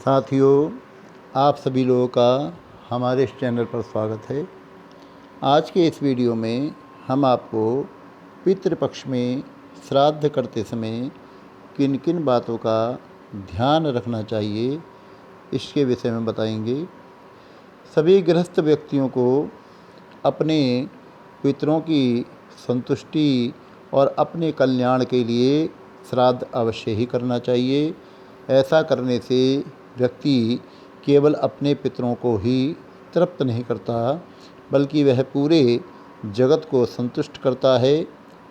साथियों, आप सभी लोगों का हमारे इस चैनल पर स्वागत है। आज के इस वीडियो में हम आपको पितृपक्ष में श्राद्ध करते समय किन किन बातों का ध्यान रखना चाहिए, इसके विषय में बताएंगे। सभी गृहस्थ व्यक्तियों को अपने पितरों की संतुष्टि और अपने कल्याण के लिए श्राद्ध अवश्य ही करना चाहिए। ऐसा करने से व्यक्ति केवल अपने पितरों को ही तृप्त नहीं करता, बल्कि वह पूरे जगत को संतुष्ट करता है।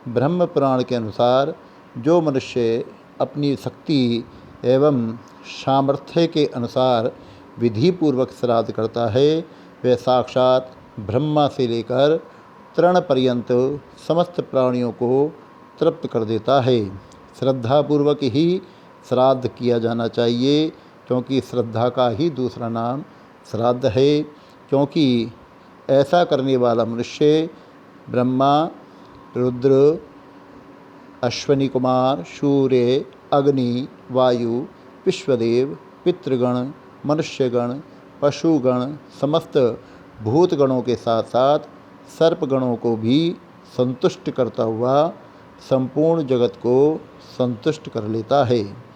ब्रह्म पुराण के अनुसार जो मनुष्य अपनी शक्ति एवं सामर्थ्य के अनुसार विधिपूर्वक श्राद्ध करता है, वह साक्षात ब्रह्मा से लेकर तृण पर्यंत समस्त प्राणियों को तृप्त कर देता है। श्रद्धापूर्वक ही श्राद्ध किया जाना चाहिए, क्योंकि श्रद्धा का ही दूसरा नाम श्राद्ध है। क्योंकि ऐसा करने वाला मनुष्य ब्रह्मा, रुद्र, अश्वनी कुमार, सूर्य, अग्नि, वायु, विश्वदेव, पितृगण, मनुष्यगण, पशुगण, समस्त भूतगणों के साथ साथ सर्पगणों को भी संतुष्ट करता हुआ संपूर्ण जगत को संतुष्ट कर लेता है।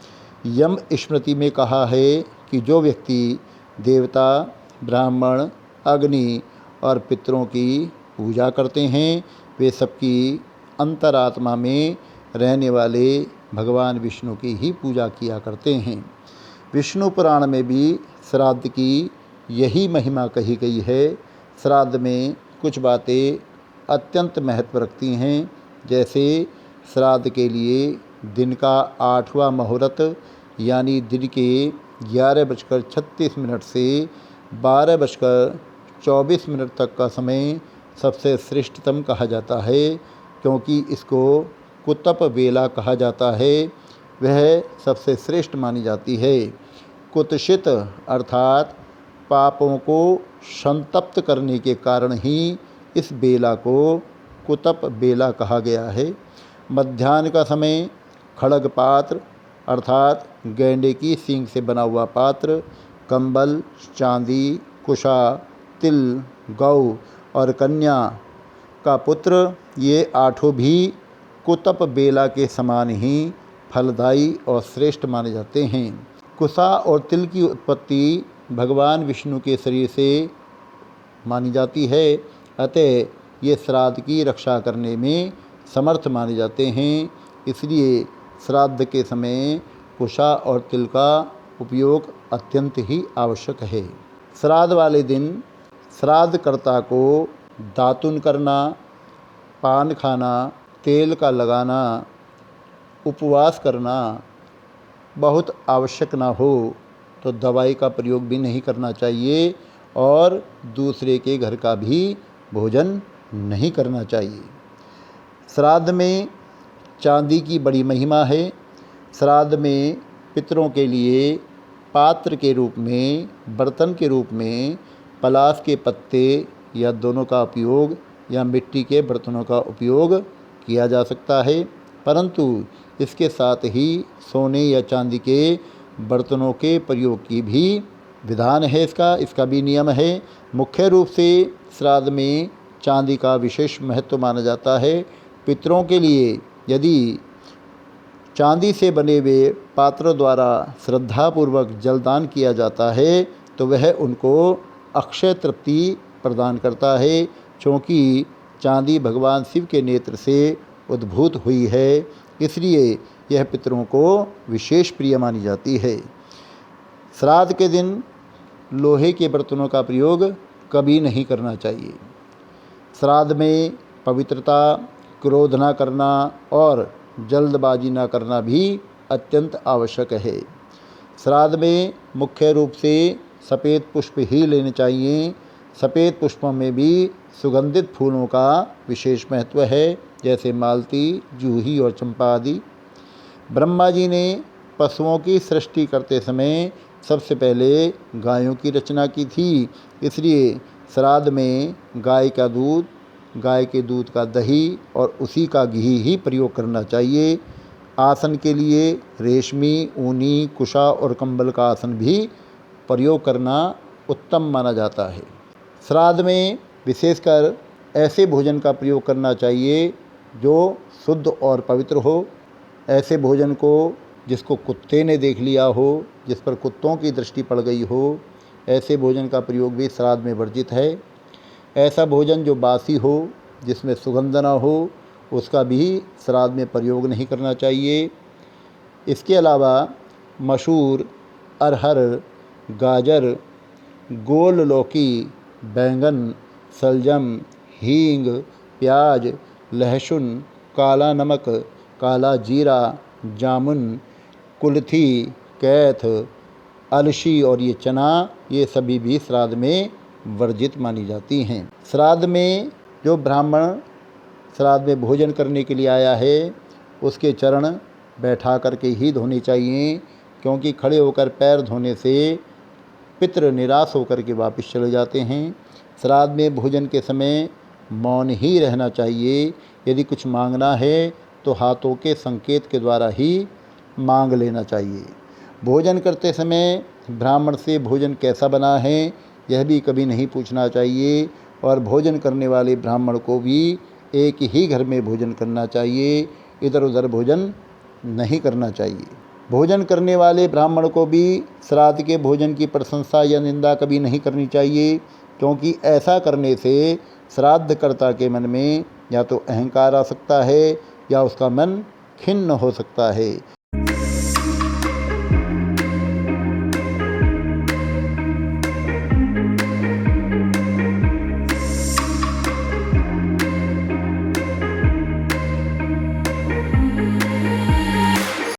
यम स्मृति में कहा है कि जो व्यक्ति देवता, ब्राह्मण, अग्नि और पितरों की पूजा करते हैं, वे सबकी अंतरात्मा में रहने वाले भगवान विष्णु की ही पूजा किया करते हैं। विष्णु पुराण में भी श्राद्ध की यही महिमा कही गई है। श्राद्ध में कुछ बातें अत्यंत महत्व रखती हैं, जैसे श्राद्ध के लिए दिन का 8वां मुहूर्त यानी दिन के 11:36 से 12:24 तक का समय सबसे श्रेष्ठतम कहा जाता है, क्योंकि इसको कुतप बेला कहा जाता है। वह सबसे श्रेष्ठ मानी जाती है। कुतशित अर्थात पापों को संतप्त करने के कारण ही इस बेला को कुतप बेला कहा गया है। मध्याह्न का समय खड़ग पात्र अर्थात गैंडे की सींग से बना हुआ पात्र, कंबल, चांदी, कुशा, तिल, गौ और कन्या का पुत्र, ये आठों भी कुतप बेला के समान ही फलदायी और श्रेष्ठ माने जाते हैं। कुशा और तिल की उत्पत्ति भगवान विष्णु के शरीर से मानी जाती है, अतः ये श्राद्ध की रक्षा करने में समर्थ माने जाते हैं। इसलिए श्राद्ध के समय कुशा और तिल का उपयोग अत्यंत ही आवश्यक है। श्राद्ध वाले दिन श्राद्धकर्ता को दातुन करना, पान खाना, तेल का लगाना, उपवास करना, बहुत आवश्यक ना हो तो दवाई का प्रयोग भी नहीं करना चाहिए और दूसरे के घर का भी भोजन नहीं करना चाहिए। श्राद्ध में चांदी की बड़ी महिमा है। श्राद्ध में पितरों के लिए पात्र के रूप में, बर्तन के रूप में पलाश के पत्ते या दोनों का उपयोग या मिट्टी के बर्तनों का उपयोग किया जा सकता है, परंतु इसके साथ ही सोने या चांदी के बर्तनों के प्रयोग की भी विधान है। इसका भी नियम है। मुख्य रूप से श्राद्ध में चांदी का विशेष महत्व माना जाता है। पितरों के लिए यदि चांदी से बने हुए पात्रों द्वारा श्रद्धापूर्वक जलदान किया जाता है तो वह उनको अक्षय तृप्ति प्रदान करता है, क्योंकि चांदी भगवान शिव के नेत्र से उद्भूत हुई है। इसलिए यह पितरों को विशेष प्रिय मानी जाती है। श्राद्ध के दिन लोहे के बर्तनों का प्रयोग कभी नहीं करना चाहिए। श्राद्ध में पवित्रता, क्रोध न करना और जल्दबाजी न करना भी अत्यंत आवश्यक है। श्राद्ध में मुख्य रूप से सफ़ेद पुष्प ही लेने चाहिए। सफ़ेद पुष्पों में भी सुगंधित फूलों का विशेष महत्व है, जैसे मालती, जूही और चंपा आदि। ब्रह्मा जी ने पशुओं की सृष्टि करते समय सबसे पहले गायों की रचना की थी। इसलिए श्राद्ध में गाय का दूध, गाय के दूध का दही और उसी का घी ही प्रयोग करना चाहिए। आसन के लिए रेशमी, ऊनी, कुशा और कंबल का आसन भी प्रयोग करना उत्तम माना जाता है। श्राद्ध में विशेषकर ऐसे भोजन का प्रयोग करना चाहिए जो शुद्ध और पवित्र हो। ऐसे भोजन को जिसको कुत्ते ने देख लिया हो, जिस पर कुत्तों की दृष्टि पड़ गई हो, ऐसे भोजन का प्रयोग भी श्राद्ध में वर्जित है। ऐसा भोजन जो बासी हो, जिसमें सुगंध न हो, उसका भी श्राद्ध में प्रयोग नहीं करना चाहिए। इसके अलावा मसूर, अरहर, गाजर, गोल लौकी, बैंगन, शलजम, हींग, प्याज, लहसुन, काला नमक, काला जीरा, जामुन, कुल्थी, कैथ, अलसी और ये चना, ये सभी भी श्राद्ध में वर्जित मानी जाती हैं। श्राद्ध में जो ब्राह्मण श्राद्ध में भोजन करने के लिए आया है, उसके चरण बैठा करके ही धोने चाहिए, क्योंकि खड़े होकर पैर धोने से पितृ निराश होकर के वापस चले जाते हैं। श्राद्ध में भोजन के समय मौन ही रहना चाहिए। यदि कुछ मांगना है तो हाथों के संकेत के द्वारा ही मांग लेना चाहिए। भोजन करते समय ब्राह्मण से भोजन कैसा बना है यह भी कभी नहीं पूछना चाहिए, और भोजन करने वाले ब्राह्मण को भी एक ही घर में भोजन करना चाहिए, इधर उधर भोजन नहीं करना चाहिए। भोजन करने वाले ब्राह्मण को भी श्राद्ध के भोजन की प्रशंसा या निंदा कभी नहीं करनी चाहिए, क्योंकि ऐसा करने से श्राद्धकर्ता के मन में या तो अहंकार आ सकता है या उसका मन खिन्न हो सकता है।